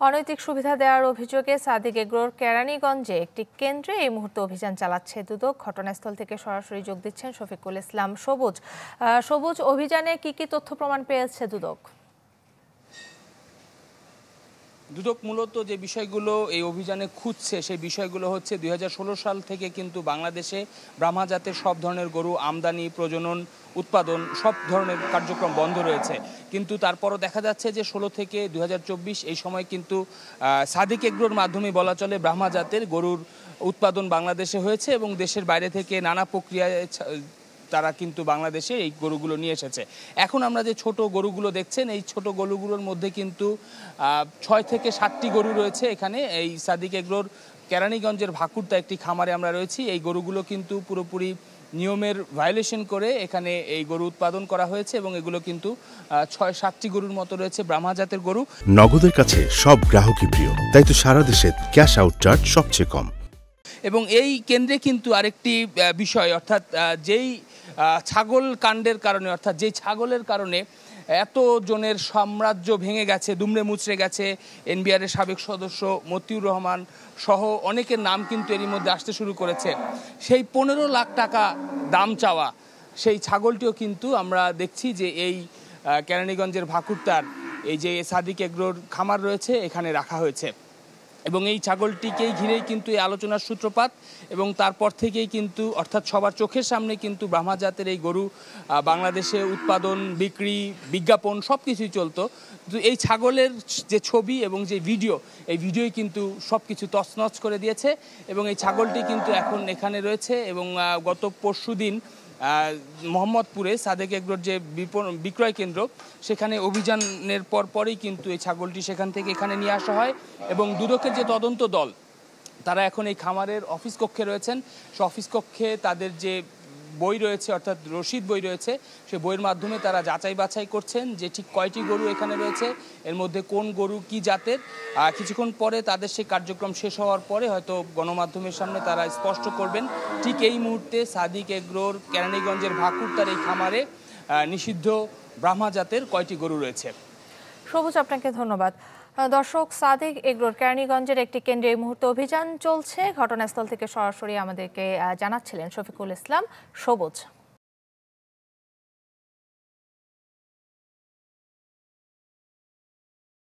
অনৈতিক সুবিধা দেওয়ার অভিযোগে সাদিক এগ্রোর কেরানীগঞ্জে একটি কেন্দ্রে এই মুহূর্তে অভিযান চালাচ্ছে দুদক। ঘটনাস্থল থেকে সরাসরি যোগ দিচ্ছেন শফিকুল ইসলাম সবুজ। অভিযানে কি কি তথ্য প্রমাণ পেয়েছে দুদক? দুদক মূলত যে বিষয়গুলো এই অভিযানে খুঁজছে সেই বিষয়গুলো হচ্ছে 2016 সাল থেকে কিন্তু বাংলাদেশে ব্রাহ্মা জাতের সব ধরনের গরু আমদানি, প্রজনন, উৎপাদন সব ধরনের কার্যক্রম বন্ধ রয়েছে। কিন্তু তারপরও দেখা যাচ্ছে যে 16 থেকে 2024 এই সময় কিন্তু সাদিক এগ্রোর মাধ্যমে বলা চলে ব্রাহ্মা জাতের গরুর উৎপাদন বাংলাদেশে হয়েছে এবং দেশের বাইরে থেকে নানা প্রক্রিয়ায় তারা কিন্তু বাংলাদেশে এই গরুগুলো নিয়ে এসেছে। এখন আমরা যে ছোট গরুগুলো দেখছেন এই ছোট গরুগুলোর মধ্যে কিন্তু 6 থেকে 7টি গরু রয়েছে এখানে। এই সাদিক এগ্রোর কেরানীগঞ্জের ভাকুরতা একটি খামারে আমরা রয়েছি। এই গরুগুলো কিন্তু পুরোপুরি নিয়মের ভায়োলেশন করে এখানে এই গরু উৎপাদন করা হয়েছে এবং এগুলো কিন্তু 6-7টি গরুর মতো রয়েছে ব্রাহ্মা জাতের গরু। নগদের কাছে সব গ্রাহকই প্রিয়, তাই তো সারা দেশে ক্যাশ আউট চার্জ সবচেয়ে কম। এবং এই কেন্দ্রে কিন্তু আরেকটি বিষয়, অর্থাৎ যেই ছাগল কাণ্ডের কারণে, অর্থাৎ যেই ছাগলের কারণে এত জনের সাম্রাজ্য ভেঙে গেছে, দুমড়ে মুচড়ে গেছে, এনবিআরের সাবেক সদস্য মতিউর রহমান সহ অনেকের নাম কিন্তু এরই মধ্যে আসতে শুরু করেছে। সেই 15 লাখ টাকা দাম চাওয়া সেই ছাগলটিও কিন্তু আমরা দেখছি যে এই কেরানীগঞ্জের ভাকুরতার এই যে সাদিক এগ্রোর খামার রয়েছে এখানে রাখা হয়েছে এবং এই ছাগলটিকেই ঘিরেই কিন্তু এই আলোচনার সূত্রপাত এবং তারপর থেকেই কিন্তু অর্থাৎ সবার চোখের সামনে কিন্তু ব্রাহ্মা জাতের এই গরু বাংলাদেশে উৎপাদন, বিক্রি, বিজ্ঞাপন সব কিছুই চলতো। কিন্তু এই ছাগলের যে ছবি এবং যে ভিডিও, এই ভিডিওই কিন্তু সব কিছু তছনছ করে দিয়েছে এবং এই ছাগলটি কিন্তু এখন এখানে রয়েছে এবং গত পরশুদিন মোহাম্মদপুরে সাদেক এগ্রোর যে বিক্রয় কেন্দ্র সেখানে অভিযানের পরই কিন্তু এই ছাগলটি সেখান থেকে এখানে নিয়ে আসা হয় এবং দুদকের যে তদন্ত দল তারা এখন এই খামারের অফিস কক্ষে রয়েছেন। সে অফিস কক্ষে তাদের যে বই রয়েছে, অর্থাৎ রসিদ বই রয়েছে, সে বইয়ের মাধ্যমে তারা যাচাই বাছাই করছেন যে ঠিক কয়টি গরু এখানে রয়েছে, এর মধ্যে কোন গরু কি জাতের। কিছুক্ষণ পরে তাদের সেই কার্যক্রম শেষ হওয়ার পরে হয়তো গণমাধ্যমের সামনে তারা স্পষ্ট করবেন ঠিক এই মুহূর্তে সাদিক এগ্রোর কেরানীগঞ্জের ভাকুরতার এই খামারে নিষিদ্ধ ব্রাহ্মা জাতের কয়টি গরু রয়েছে। সবুজ, আপনাকে ধন্যবাদ। দর্শক, সাদিক এগ্রোর কেরানীগঞ্জের একটি কেন্দ্রে এই মুহূর্তে অভিযান চলছে। ঘটনাস্থল থেকে সরাসরি আমাদেরকে জানাচ্ছিলেন শফিকুল ইসলাম সবুজ।